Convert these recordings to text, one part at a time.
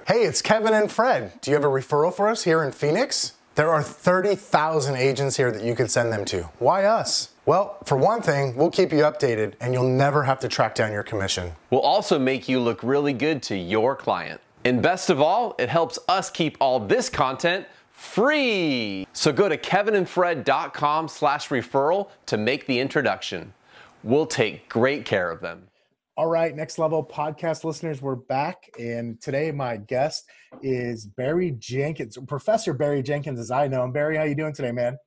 Hey, it's Kevin and Fred. Do you have a referral for us here in Phoenix? There are 30,000 agents here that you could send them to. Why us? Well, for one thing, we'll keep you updated and you'll never have to track down your commission. We'll also make you look really good to your client. And best of all, it helps us keep all this content free. So go to kevinandfred.com/referral to make the introduction. We'll take great care of them. All right, Next Level podcast listeners, we're back. And today my guest is Barry Jenkins, Professor Barry Jenkins as I know him. Barry, how you doing today, man?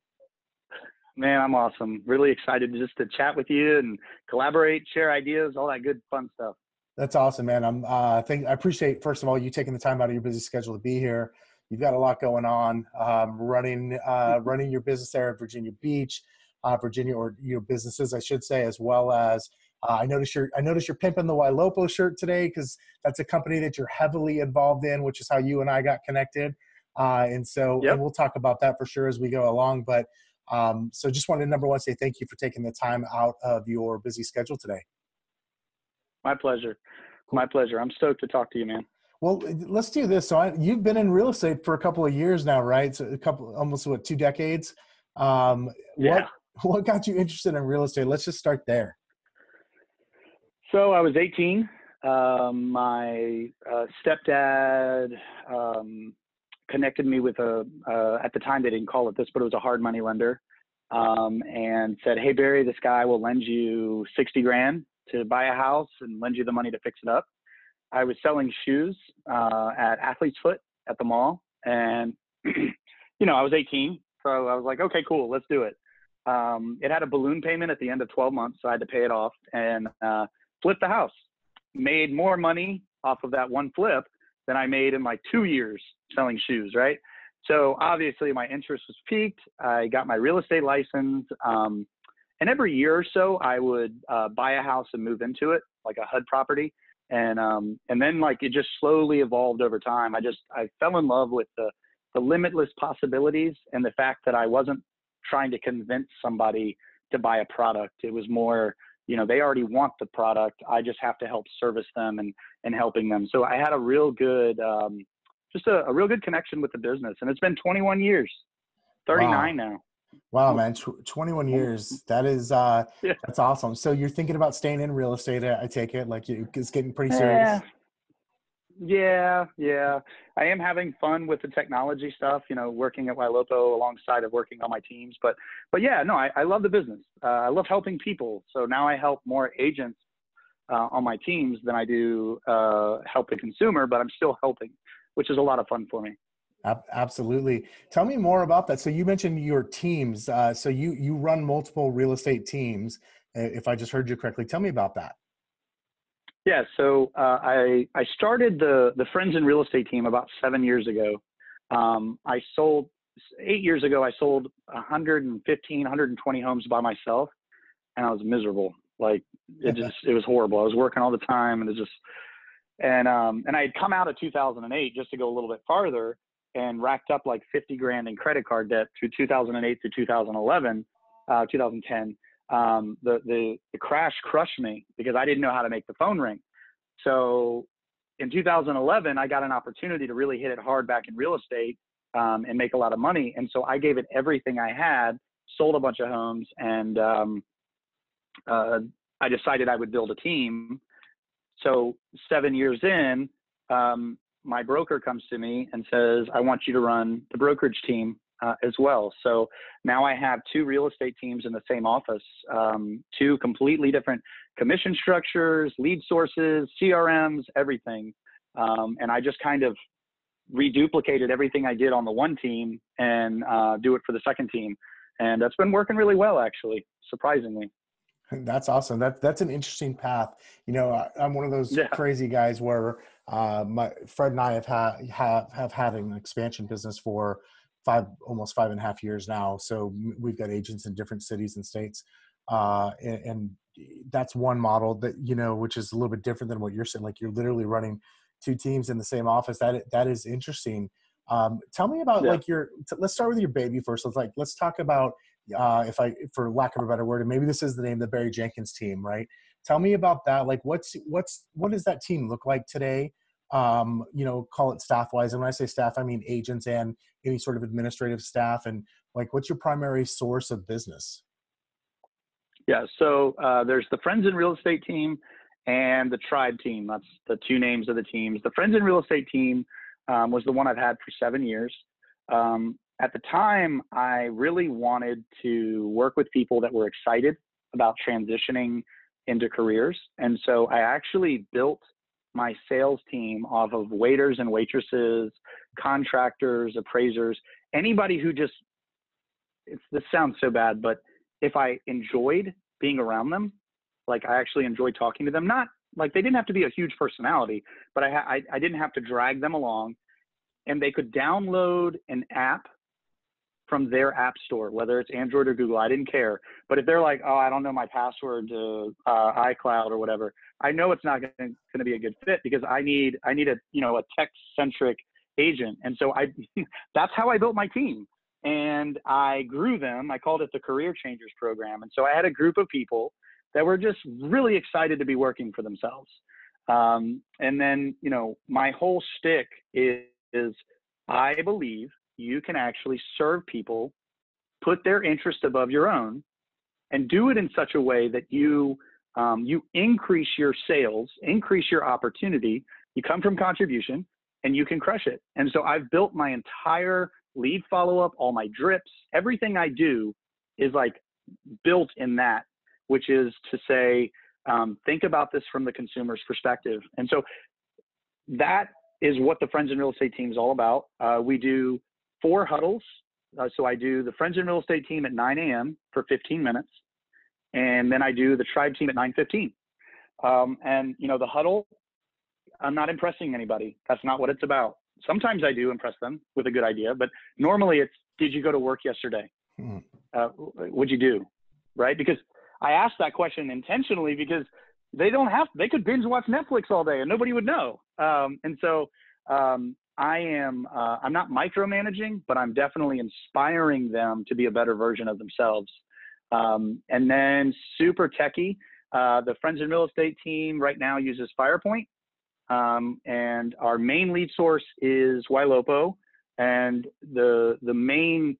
Man, I'm awesome. Really excited just to chat with you and collaborate, share ideas, all that good fun stuff. That's awesome, man. I appreciate, first of all, you taking the time out of your busy schedule to be here. You've got a lot going on, running your business there at Virginia Beach, Virginia, or your businesses, I should say, as well as I noticed you're pimping the Ylopo shirt today because that's a company that you're heavily involved in, which is how you and I got connected. And we'll talk about that for sure as we go along. But so just wanted to, number one, say thank you for taking the time out of your busy schedule today. My pleasure. My pleasure. I'm stoked to talk to you, man. Well, let's do this. So you've been in real estate for a couple of years now, right? So almost 2 decades. Yeah. What got you interested in real estate? Let's just start there. So I was 18. My stepdad connected me with at the time they didn't call it this, but it was a hard money lender, and said, "Hey Barry, this guy will lend you $60,000 to buy a house and lend you the money to fix it up." I was selling shoes at Athlete's Foot at the mall, and I was 18, so I was like, "Okay, cool, let's do it." It had a balloon payment at the end of 12 months, so I had to pay it off and flipped the house. Made more money off of that one flip than I made in my 2 years selling shoes, right? So obviously my interest was piqued. I got my real estate license. And every year or so I would buy a house and move into it, like a HUD property. And then like it just slowly evolved over time. I fell in love with the limitless possibilities and the fact that I wasn't trying to convince somebody to buy a product. It was more, they already want the product. I just have to help service them and helping them. So I had a real good, just a real good connection with the business. And it's been 21 years, 39 now. Wow, man. 21 years. That is, That's awesome. So you're thinking about staying in real estate, I take it, like it's getting pretty serious. Yeah. I am having fun with the technology stuff, working at Ylopo alongside of working on my teams. But yeah, no, I love the business. I love helping people. So now I help more agents on my teams than I do help the consumer, but I'm still helping, which is a lot of fun for me. Absolutely. Tell me more about that. So you mentioned your teams. So you run multiple real estate teams, if I just heard you correctly. Tell me about that. Yeah, so I started the Friends in Real Estate team about 7 years ago. 8 years ago, I sold 115, 120 homes by myself, and I was miserable. Like it was horrible. I was working all the time, and and I had come out of 2008 just to go a little bit farther and racked up like $50,000 in credit card debt through 2008 to 2010. The crash crushed me because I didn't know how to make the phone ring. So in 2011, I got an opportunity to really hit it hard back in real estate and make a lot of money. And so I gave it everything I had, sold a bunch of homes, and I decided I would build a team. So 7 years in, my broker comes to me and says, "I want you to run the brokerage team as well." So now I have 2 real estate teams in the same office, 2 completely different commission structures, lead sources, CRMs, everything. And I just kind of reduplicated everything I did on the one team and do it for the second team. And that's been working really well, actually, surprisingly. That's awesome. That's an interesting path. I'm one of those crazy guys where Fred and I have had an expansion business for almost 5.5 years now. So we've got agents in different cities and states. And that's one model that, which is a little bit different than what you're saying. Like you're literally running 2 teams in the same office. That is interesting. Tell me about let's start with your baby first. Let's talk about, for lack of a better word, and maybe this is the name, the Barry Jenkins team, right? Tell me about that. Like what does that team look like today? you know, call it staff wise. And when I say staff, I mean agents and any sort of administrative staff. And like, what's your primary source of business? Yeah. So there's the Friends in Real Estate team and the Tribe team. That's the two names of the teams. The Friends in Real Estate team was the one I've had for 7 years. At the time, I really wanted to work with people that were excited about transitioning into careers. And so I actually built my sales team off of waiters and waitresses, contractors, appraisers, anybody who just, this sounds so bad, but if I enjoyed being around them, like I actually enjoyed talking to them, not like they didn't have to be a huge personality, but I didn't have to drag them along, and they could download an app from their app store, whether it's Android or Google, I didn't care. But if they're like, oh, I don't know my password to iCloud or whatever, I know it's not going to be a good fit because I need a, you know, a tech-centric agent. And so that's how I built my team. And I grew them. I called it the Career Changers Program. And so I had a group of people that were just really excited to be working for themselves. And then, you know, my whole shtick is I believe you can actually serve people, put their interest above your own, and do it in such a way that you increase your sales, increase your opportunity. You come from contribution, and you can crush it. And so I've built my entire lead follow-up, all my drips, everything I do is like built in that, which is to say, think about this from the consumer's perspective. And so that is what the Friends in Real Estate team is all about. We do 4 huddles. So I do the Friends in Real Estate team at 9 a.m. for 15 minutes. And then I do the Tribe team at 9:15. And, you know, the huddle, I'm not impressing anybody. That's not what it's about. Sometimes I do impress them with a good idea, but normally it's, did you go to work yesterday? What'd you do? Right? Because I asked that question intentionally because they could binge watch Netflix all day and nobody would know. And so I'm not micromanaging, but I'm definitely inspiring them to be a better version of themselves. And then super techie, the Friends in Real Estate team right now uses FirePoint. And our main lead source is Ylopo. And the main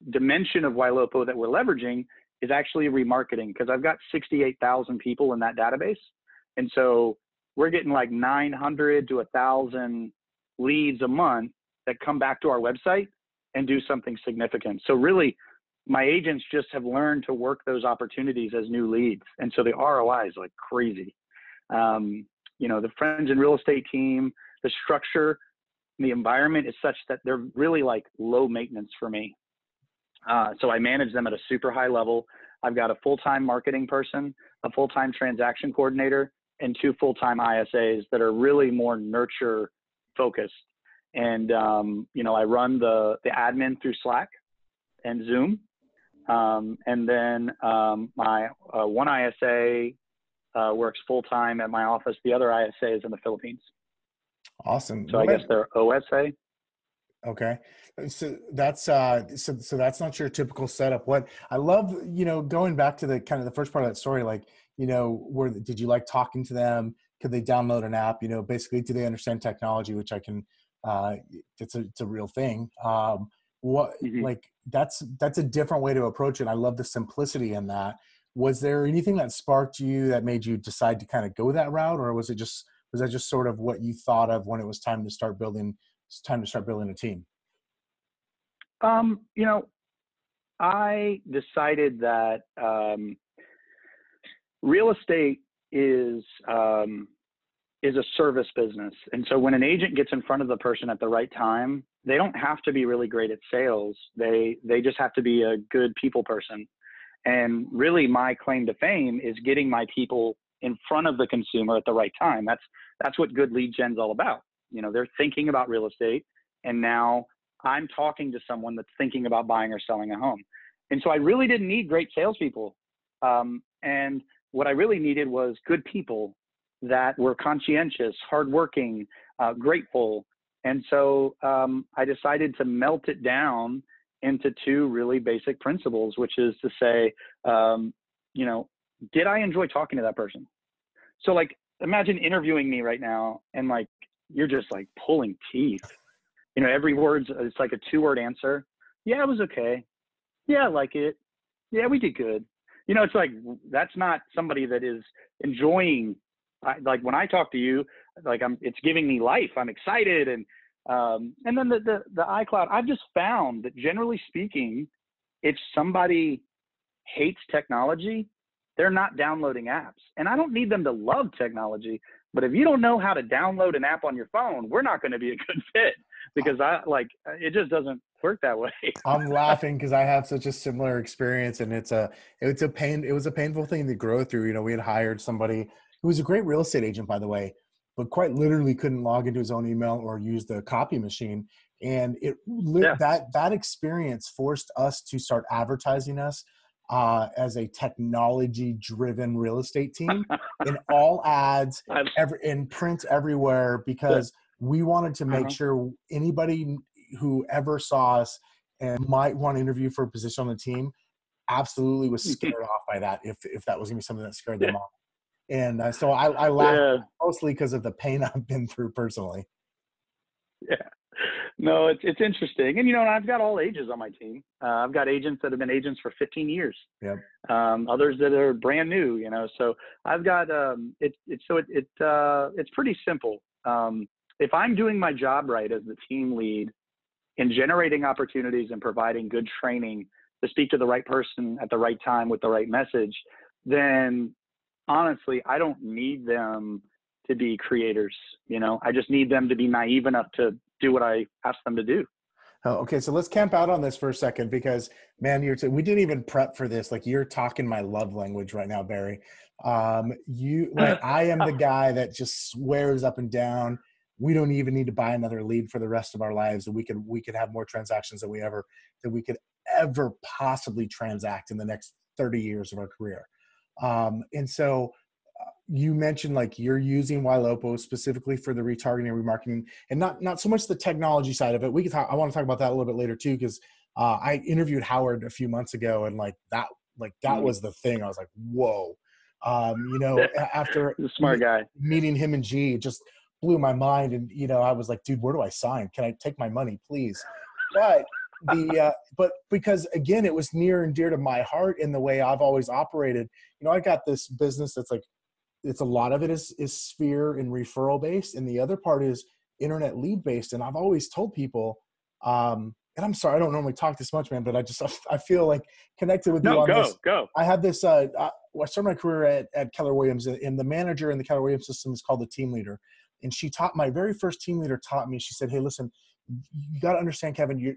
dimension of Ylopo that we're leveraging is actually remarketing, because I've got 68,000 people in that database. And so we're getting like 900 to 1,000 leads a month that come back to our website and do something significant. So really, my agents just have learned to work those opportunities as new leads. And so the ROI is like crazy. You know, the Friends in Real Estate team, the structure, the environment is such that they're really like low maintenance for me. So I manage them at a super high level. I've got a full-time marketing person, a full-time transaction coordinator, and 2 full-time ISAs that are really more nurture focused. And, you know, I run the admin through Slack and Zoom. And then my one ISA works full-time at my office. The other ISA is in the Philippines. Awesome. So I guess they're OSA. Okay. So that's so that's not your typical setup. What I love, you know, going back to the kind of the first part of that story, like, you know, did you like talking to them? Could they download an app? You know, basically, do they understand technology, which I can, it's a real thing. Like that's a different way to approach it. I love the simplicity in that. Was there anything that sparked you that made you decide to kind of go that route, or was that just sort of what you thought of when it was time to start building? It's time to start building a team. You know, I decided that real estate is a service business. And so when an agent gets in front of the person at the right time, they don't have to be really great at sales. They just have to be a good people person. And really my claim to fame is getting my people in front of the consumer at the right time. That's what good lead gen's all about. You know, they're thinking about real estate, and now I'm talking to someone that's thinking about buying or selling a home. And so I really didn't need great salespeople. And what I really needed was good people that were conscientious, hardworking, grateful. And so I decided to melt it down into 2 really basic principles, which is to say, you know, did I enjoy talking to that person? So like, imagine interviewing me right now and like, you're just like pulling teeth. You know, every word's, it's like a 2-word answer. Yeah, it was okay. Yeah, I like it. Yeah, we did good. You know, it's like, that's not somebody that is enjoying, like when I talk to you, like it's giving me life. I'm excited. And then the iCloud, I've just found that generally speaking, if somebody hates technology, they're not downloading apps. And I don't need them to love technology, but if you don't know how to download an app on your phone, we're not going to be a good fit, because it just doesn't work that way. I'm laughing because I have such a similar experience, and it was a painful thing to grow through. You know, we had hired somebody who was a great real estate agent, by the way, but quite literally couldn't log into his own email or use the copy machine. And that experience forced us to start advertising us as a technology-driven real estate team in all ads, in print, everywhere, because we wanted to make sure anybody who ever saw us and might want to interview for a position on the team absolutely was scared off by that, if that was going to be something that scared them off. And so I laugh mostly because of the pain I've been through personally. Yeah. No, it's interesting. And, you know, I've got all ages on my team. I've got agents that have been agents for 15 years. Yep. Others that are brand new, you know, so I've got, it's pretty simple. If I'm doing my job right as the team lead in generating opportunities and providing good training to speak to the right person at the right time with the right message, then honestly, I don't need them to be creators. You know, I just need them to be naive enough to do what I ask them to do. Oh, okay. So let's camp out on this for a second, because man, we didn't even prep for this. Like, you're talking my love language right now, Barry. I am the guy that just swears up and down, we don't even need to buy another lead for the rest of our lives. And we could have more transactions than we could ever possibly transact in the next 30 years of our career. And so you mentioned, like, you're using Ylopo specifically for the retargeting and remarketing, and not so much the technology side of it. I want to talk about that a little bit later too, because I interviewed Howard a few months ago, and that was the thing. I was like, whoa. You know, after smart guy meeting him and G, it just blew my mind. And, you know, I was like, dude, where do I sign? Can I take my money, please? But but because, again, it was near and dear to my heart in the way I've always operated. You know, I got this business that's like, it's a lot of it is sphere and referral based, and the other part is internet lead based. And I've always told people, and I'm sorry, I don't normally talk this much, man, but I feel like connected with you on this. Go. I had this, I started my career at Keller Williams, and the manager in the Keller Williams system is called the team leader. And my very first team leader taught me, she said, hey, listen, you got to understand, Kevin,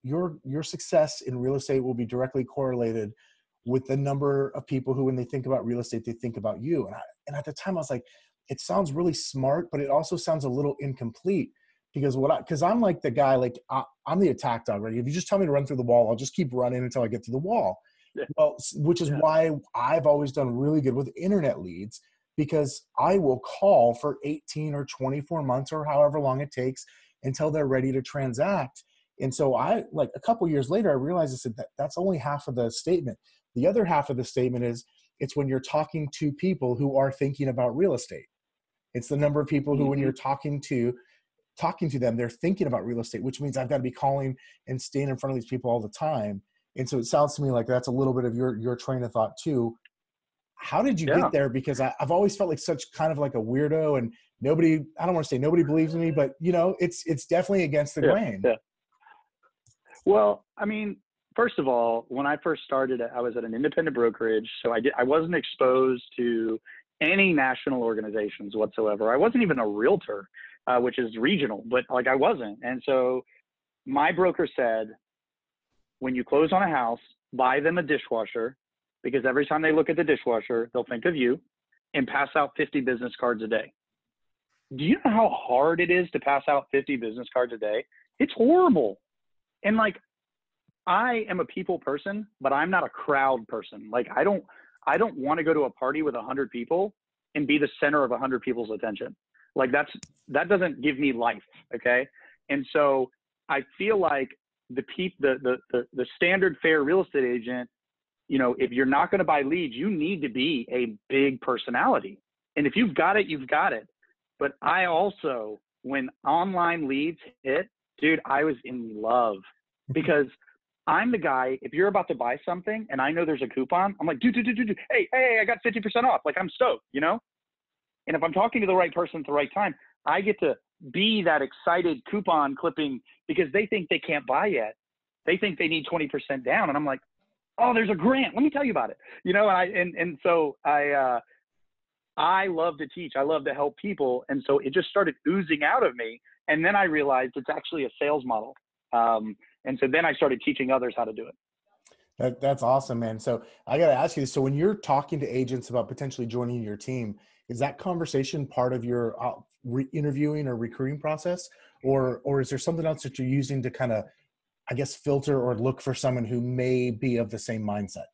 your success in real estate will be directly correlated with the number of people who, when they think about real estate, they think about you. And at the time I was like, it sounds really smart, but it also sounds a little incomplete, because I'm like the guy, like I'm the attack dog, right? If you just tell me to run through the wall, I'll just keep running until I get to the wall. Yeah. Well, which is why I've always done really good with internet leads, because I will call for 18 or 24 months or however long it takes until they're ready to transact. And so a couple years later, I realized, I said, that's only half of the statement. The other half of the statement is, it's when you're talking to people who are thinking about real estate. It's the number of people who, when you're talking to them, they're thinking about real estate, which means I've got to be calling and staying in front of these people all the time. And so it sounds to me like that's a little bit of your train of thought too. How did you get there? Because I've always felt like such kind of like a weirdo, and I don't want to say nobody believes in me, but you know, it's definitely against the grain. Yeah. Well, I mean, first of all, when I first started, I was at an independent brokerage. So I wasn't exposed to any national organizations whatsoever. I wasn't even a realtor, which is regional, but like I wasn't. And so my broker said, when you close on a house, buy them a dishwasher, because every time they look at the dishwasher, they'll think of you, and pass out 50 business cards a day. Do you know how hard it is to pass out 50 business cards a day? It's horrible. And like, I am a people person, but I'm not a crowd person. Like, I don't want to go to a party with 100 people and be the center of 100 people's attention. Like, that doesn't give me life. Okay. And so I feel like the standard fare real estate agent, you know, if you're not going to buy leads, you need to be a big personality. And if you've got it, you've got it. But I also when online leads hit, dude, I was in love because I'm the guy, if you're about to buy something and I know there's a coupon, I'm like, dude, hey, I got 50% off. Like, I'm stoked, you know? And if I'm talking to the right person at the right time, I get to be that excited coupon clipping because they think they can't buy yet. They think they need 20% down. And I'm like, oh, there's a grant. Let me tell you about it. You know, so I love to teach. I love to help people. And so it just started oozing out of me. And then I realized it's actually a sales model. And so then I started teaching others how to do it. That's awesome, man. So I got to ask you, so when you're talking to agents about potentially joining your team, is that conversation part of your interviewing or recruiting process? Or is there something else that you're using to kind of, I guess, filter or look for someone who may be of the same mindset?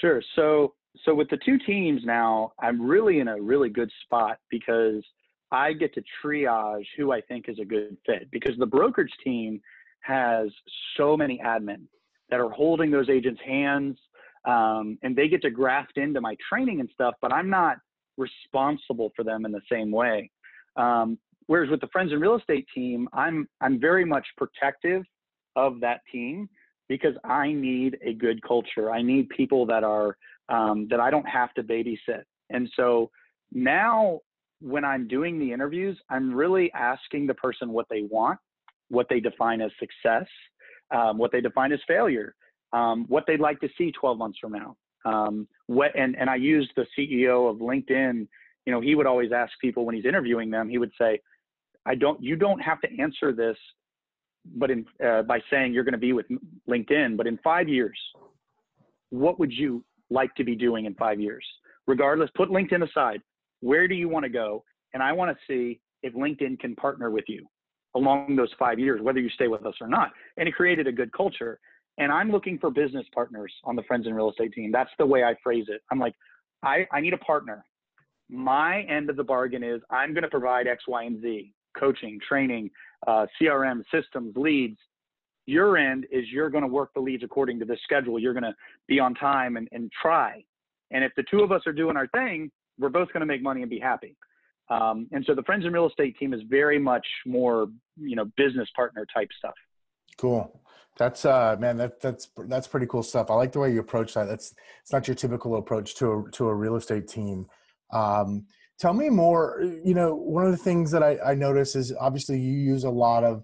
Sure. So with the two teams now, I'm really in a really good spot because I get to triage who I think is a good fit, because the brokerage team has so many admin that are holding those agents' hands, and they get to graft into my training and stuff, but I'm not responsible for them in the same way. Whereas with the Friends in Real Estate team, I'm very much protective of that team because I need a good culture. I need people that are that I don't have to babysit. And so now when I'm doing the interviews, I'm really asking the person what they want, what they define as success, what they define as failure, what they'd like to see 12 months from now. And I used the CEO of LinkedIn. You know, he would always ask people when he's interviewing them, he would say, you don't have to answer this, but by saying you're going to be with LinkedIn, but in 5 years, what would you like to be doing in 5 years? Regardless, put LinkedIn aside. Where do you want to go? And I want to see if LinkedIn can partner with you along those 5 years, whether you stay with us or not. And it created a good culture. And I'm looking for business partners on the Friends in Real Estate team. That's the way I phrase it. I'm like, I need a partner. My end of the bargain is I'm going to provide X, Y, and Z, coaching, training, CRM, systems, leads. Your end is you're going to work the leads according to the schedule. You're going to be on time and try. And if the two of us are doing our thing, we're both going to make money and be happy. And so the Friends in Real Estate team is very much more, business partner type stuff. Cool. That's man, that's pretty cool stuff. I like the way you approach that. It's not your typical approach to a real estate team. Tell me more. One of the things that I notice is obviously you use a lot of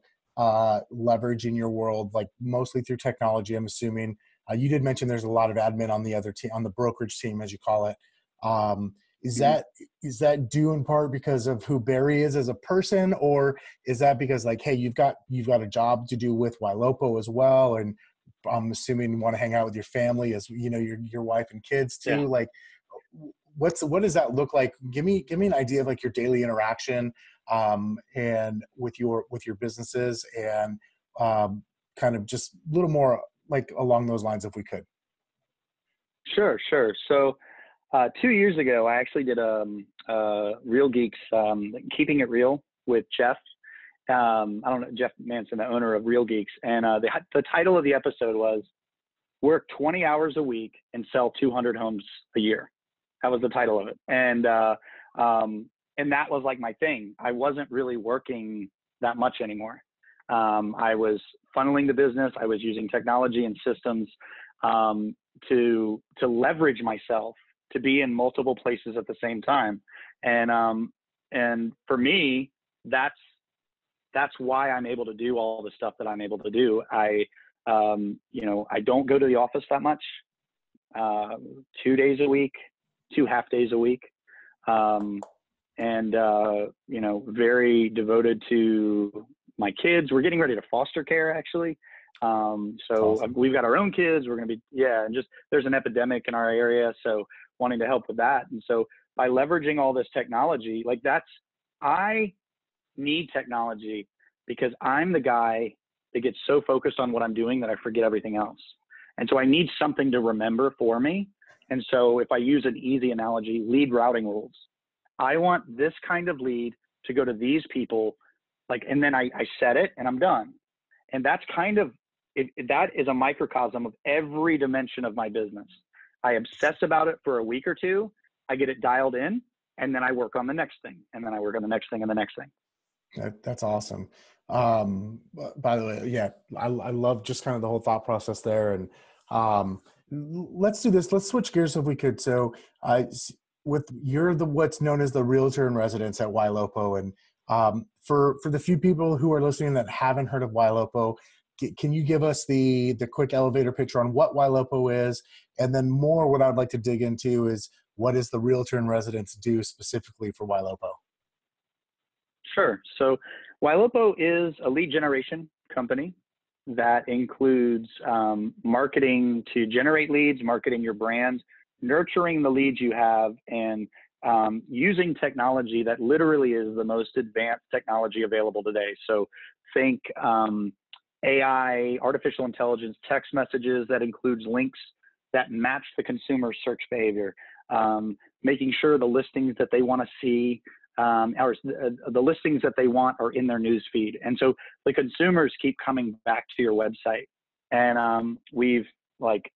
leverage in your world, like mostly through technology, I'm assuming. You did mention there's a lot of admin on the other team, on the brokerage team, as you call it. Is that due in part because of who Barry is as a person, or is that because, like, hey, you've got a job to do with Ylopo as well, and I'm assuming you want to hang out with your family, as your wife and kids too? Yeah. Like, what does that look like? Give me an idea of like your daily interaction and with your businesses, and kind of just a little more like along those lines if we could. Sure. So 2 years ago, I actually did Real Geeks, Keeping It Real with Jeff. I don't know, Jeff Manson, the owner of Real Geeks. And the title of the episode was Work 20 Hours a Week and Sell 200 Homes a Year. That was the title of it. And that was like my thing. I wasn't really working that much anymore. I was funneling the business. I was using technology and systems to leverage myself, to be in multiple places at the same time. And for me, that's why I'm able to do all the stuff that I'm able to do. I don't go to the office that much, 2 days a week, 2 half days a week. Very devoted to my kids. We're getting ready to foster care, actually. Awesome. We've got our own kids. We're going to be, and just, there's an epidemic in our area. So wanting to help with that. And so by leveraging all this technology, I need technology because I'm the guy that gets so focused on what I'm doing that I forget everything else. And so I need something to remember for me. And so if I use an easy analogy, lead routing rules. I want this kind of lead to go to these people, and then I set it and I'm done. And that's kind of, that is a microcosm of every dimension of my business. I obsess about it for a week or two. I get it dialed in. and then I work on the next thing, and then I work on the next thing and the next thing. That's awesome. By the way, yeah, I love just kind of the whole thought process there. And let's do this. Let's switch gears if we could. So you're what's known as the realtor in residence at Ylopo. And for the few people who are listening that haven't heard of Ylopo, can you give us the quick elevator pitch on what Ylopo is? And then more, what I'd like to dig into is, what does the realtor in residence do specifically for Ylopo? Sure. So Ylopo is a lead generation company that includes marketing to generate leads, marketing your brand, nurturing the leads you have, and using technology that literally is the most advanced technology available today. So think AI, artificial intelligence, text messages that includes links that match the consumer search behavior, making sure the listings that they want to see or the listings that they want are in their news feed. And so the consumers keep coming back to your website. And we've like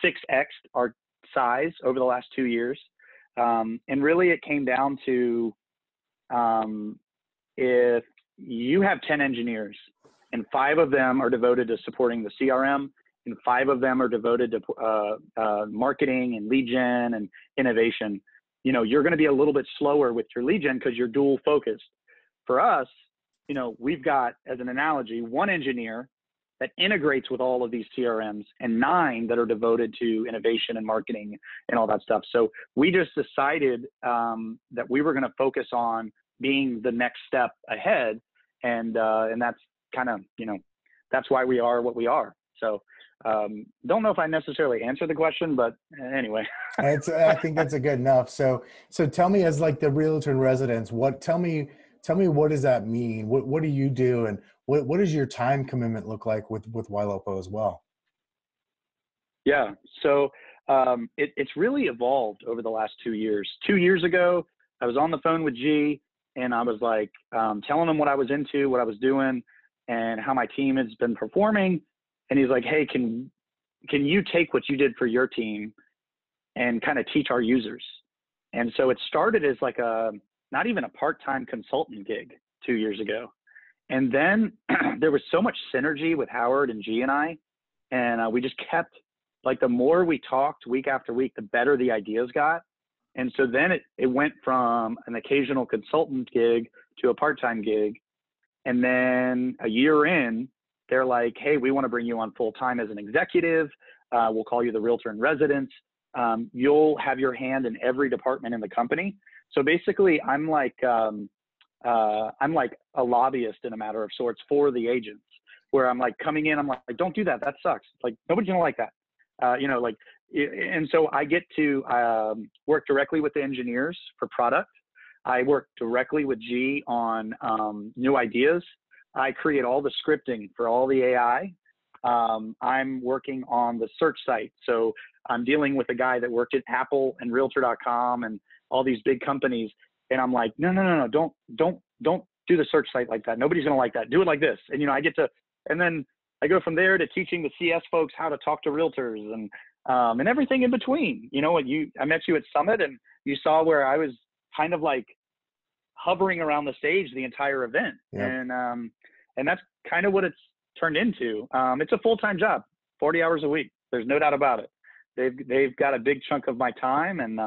6x'd our size over the last 2 years. And really it came down to if you have 10 engineers and 5 of them are devoted to supporting the CRM, and 5 of them are devoted to marketing and lead gen and innovation, you know, you're going to be a little bit slower with your lead gen because you're dual focused. For us, you know, we've got, as an analogy, 1 engineer that integrates with all of these CRMs and 9 that are devoted to innovation and marketing and all that stuff. So we just decided that we were going to focus on being the next step ahead. And that's kind of, you know, that's why we are what we are. So don't know if I necessarily answered the question, but anyway. I think that's a good enough. So tell me, as like the realtor in residence, tell me what does that mean? What do you do, and what does your time commitment look like with Ylopo as well? Yeah, so it's really evolved over the last 2 years. 2 years ago, I was on the phone with G, and I was like telling him what I was into, what I was doing, and how my team has been performing. And he's like, hey, can you take what you did for your team and kind of teach our users? And so it started as like not even a part-time consultant gig 2 years ago. And then there was so much synergy with Howard and G and I, and we just kept, like, the more we talked week after week, the better the ideas got. And so then it went from an occasional consultant gig to a part-time gig. And then a year in, they're like, hey, we want to bring you on full-time as an executive. We'll call you the realtor in residence. You'll have your hand in every department in the company. So basically, I'm like a lobbyist in a matter of sorts for the agents, where I'm like coming in, I'm like, don't do that. That sucks. Like, nobody's gonna like that. You know, like, and so I get to work directly with the engineers for product. I work directly with G on new ideas. I create all the scripting for all the AI. I'm working on the search site. So I'm dealing with a guy that worked at Apple and Realtor.com and all these big companies. And I'm like, no, don't do the search site like that. Nobody's going to like that. Do it like this. And, you know, and then I go from there to teaching the CS folks how to talk to realtors and everything in between. You know, I met you at Summit, and you saw where I was kind of like hovering around the stage the entire event. Yep. And that's kind of what it's turned into. It's a full-time job, 40 hours a week. There's no doubt about it. They've got a big chunk of my time, and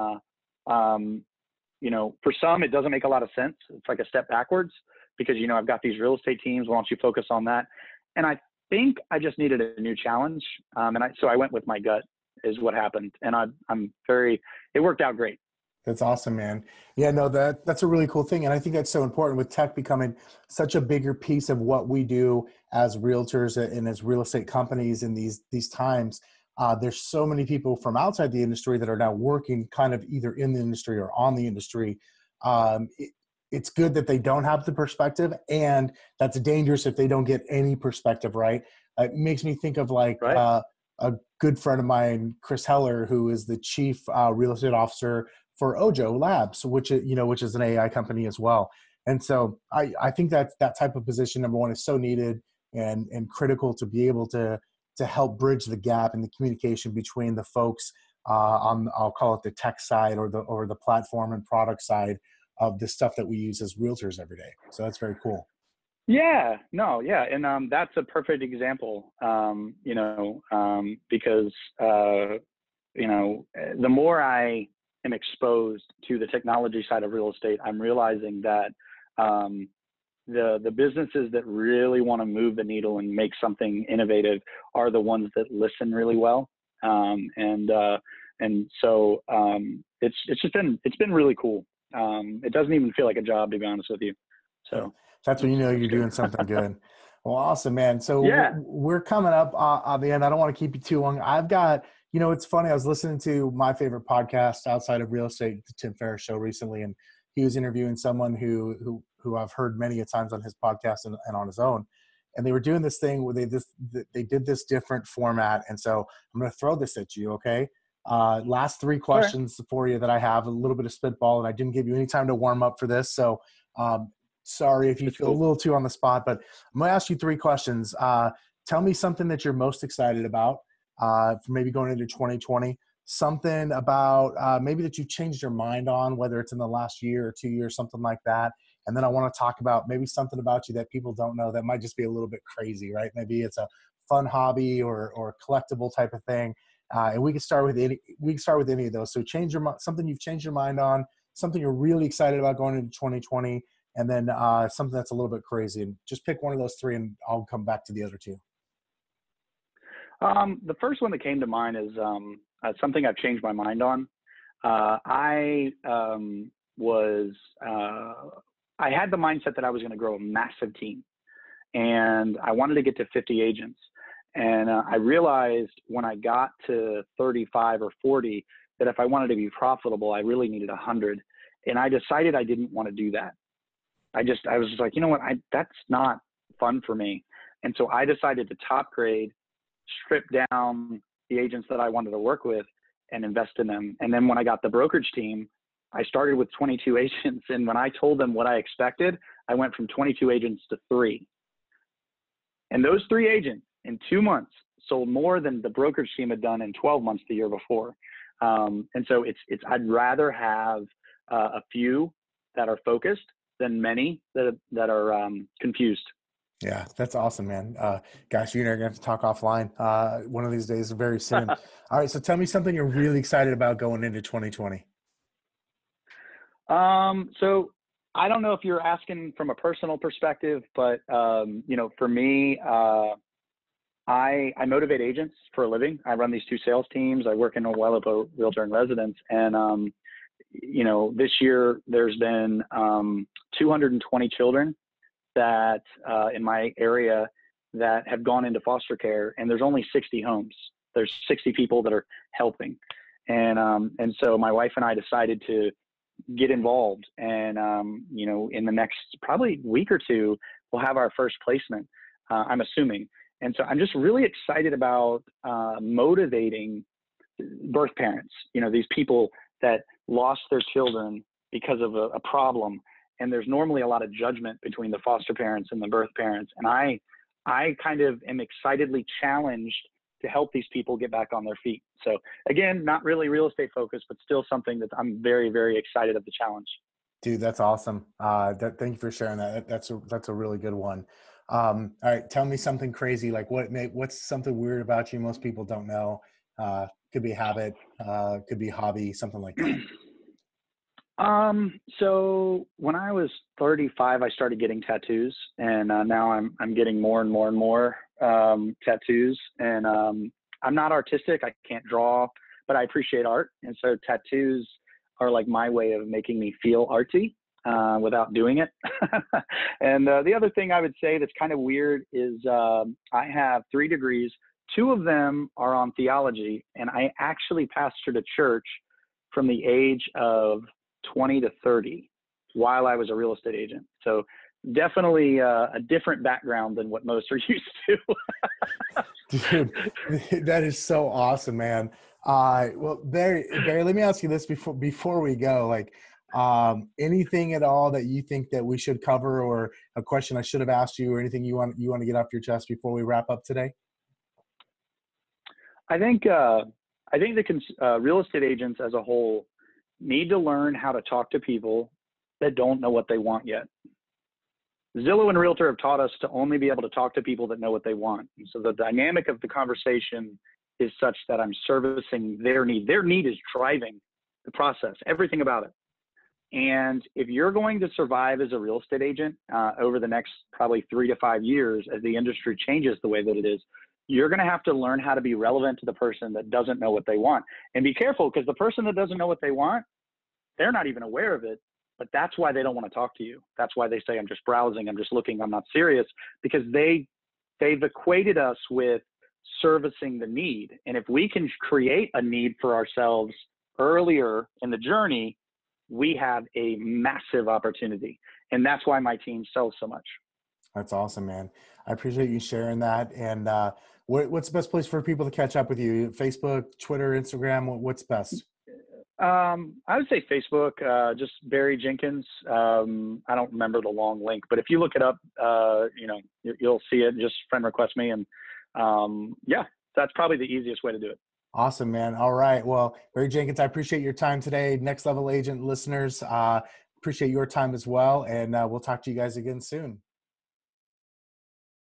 you know, for some it doesn't make a lot of sense. It's like a step backwards because, you know, I've got these real estate teams. Why don't you focus on that? And I think I just needed a new challenge, so I went with my gut is what happened, and it worked out great. That's awesome, man. Yeah, no, that's a really cool thing. And I think that's so important with tech becoming such a bigger piece of what we do as realtors and as real estate companies in these times. There's so many people from outside the industry that are now working kind of either in the industry or on the industry. It's good that they don't have the perspective, and that's dangerous if they don't get any perspective, right? It makes me think of like right. A good friend of mine, Chris Heller, who is the chief real estate officer for Ojo Labs, which is an AI company as well. And so I think that type of position, number one, is so needed and critical to be able to help bridge the gap in the communication between the folks I'll call it the tech side or the platform and product side of the stuff that we use as realtors every day. So that's very cool. Yeah, no, yeah. And that's a perfect example, because, the more I am exposed to the technology side of real estate, I'm realizing that the businesses that really want to move the needle and make something innovative are the ones that listen really well. And so it's been really cool. It doesn't even feel like a job, to be honest with you. So that's when you know you're doing something good. Well, awesome, man. So yeah. we're coming up on the end. I don't want to keep you too long. I've got, it's funny. I was listening to my favorite podcast outside of real estate, the Tim Ferriss Show, recently, and he was interviewing someone who I've heard many a times on his podcast and on his own. And they were doing this thing where they did this different format. And so I'm going to throw this at you. Okay. Last three questions for you that I have, a little bit of spitball, and I didn't give you any time to warm up for this. So sorry if you feel a little too on the spot, but I'm going to ask you three questions. Tell me something that you're most excited about for maybe going into 2020, something about maybe that you've changed your mind on, whether it's in the last year or 2 years, something like that. And then I want to talk about maybe something about you that people don't know that might just be a little bit crazy, right? Maybe it's a fun hobby or collectible type of thing. And we can start with any of those. So something you've changed your mind on, something you're really excited about going into 2020, and then something that's a little bit crazy. And just pick one of those three, and I'll come back to the other two. The first one that came to mind is something I've changed my mind on. I had the mindset that I was going to grow a massive team, and I wanted to get to 50 agents. And I realized when I got to 35 or 40 that if I wanted to be profitable, I really needed 100. And I decided I didn't want to do that. I was just like, you know what, that's not fun for me. And so I decided to top grade, strip down the agents that I wanted to work with and invest in them. And then when I got the brokerage team, I started with 22 agents. And when I told them what I expected, I went from 22 agents to 3. And those 3 agents in 2 months sold more than the brokerage team had done in 12 months the year before. And so I'd rather have a few that are focused than many that are confused. Yeah, that's awesome, man. Gosh, you and I are going to have to talk offline one of these days, very soon. All right. So tell me something you're really excited about going into 2020. So I don't know if you're asking from a personal perspective, but, for me, I motivate agents for a living. I run these 2 sales teams. I work in a Ylopo Realtor in residence. And, this year there's been 220 children that in my area that have gone into foster care, and there's only 60 homes. There's 60 people that are helping. And so my wife and I decided to get involved, and in the next probably week or 2 we'll have our first placement, I'm assuming. And so I'm just really excited about motivating birth parents, these people that lost their children because of a problem. And there's normally a lot of judgment between the foster parents and the birth parents. And I kind of am excitedly challenged to help these people get back on their feet. So again, not really real estate focused, but still something that I'm very, very excited of the challenge. Dude, that's awesome. Thank you for sharing that. That's a really good one. All right. Tell me something crazy. Like what's something weird about you most people don't know? Could be a habit, could be a hobby, something like that. So when I was 35, I started getting tattoos, and now I'm getting more and more and more tattoos. And I'm not artistic. I can't draw, but I appreciate art. And so tattoos are like my way of making me feel artsy without doing it. And the other thing I would say that's kind of weird is I have 3 degrees. 2 of them are on theology, and I actually pastored a church from the age of 20 to 30 while I was a real estate agent. So definitely a different background than what most are used to. Dude, that is so awesome, man. Well, Barry, let me ask you this before we go, like, anything at all that you think that we should cover, or a question I should have asked you, or anything you want to get off your chest before we wrap up today? I think I think the real estate agents as a whole need to learn how to talk to people that don't know what they want yet. Zillow and Realtor have taught us to only be able to talk to people that know what they want. And so the dynamic of the conversation is such that I'm servicing their need. Their need is driving the process, everything about it. And if you're going to survive as a real estate agent over the next probably 3 to 5 years, as the industry changes the way that it is, you're going to have to learn how to be relevant to the person that doesn't know what they want. And be careful, because the person that doesn't know what they want, they're not even aware of it, but that's why they don't want to talk to you. That's why they say, I'm just browsing, I'm just looking, I'm not serious, because they've equated us with servicing the need. And if we can create a need for ourselves earlier in the journey, we have a massive opportunity. And that's why my team sells so much. That's awesome, man. I appreciate you sharing that. And what's the best place for people to catch up with you? Facebook, Twitter, Instagram? What's best? I would say Facebook, just Barry Jenkins. I don't remember the long link, but if you look it up, you'll see it. Just friend request me. And yeah, that's probably the easiest way to do it. Awesome, man. All right. Well, Barry Jenkins, I appreciate your time today. Next Level Agent listeners, appreciate your time as well. And we'll talk to you guys again soon.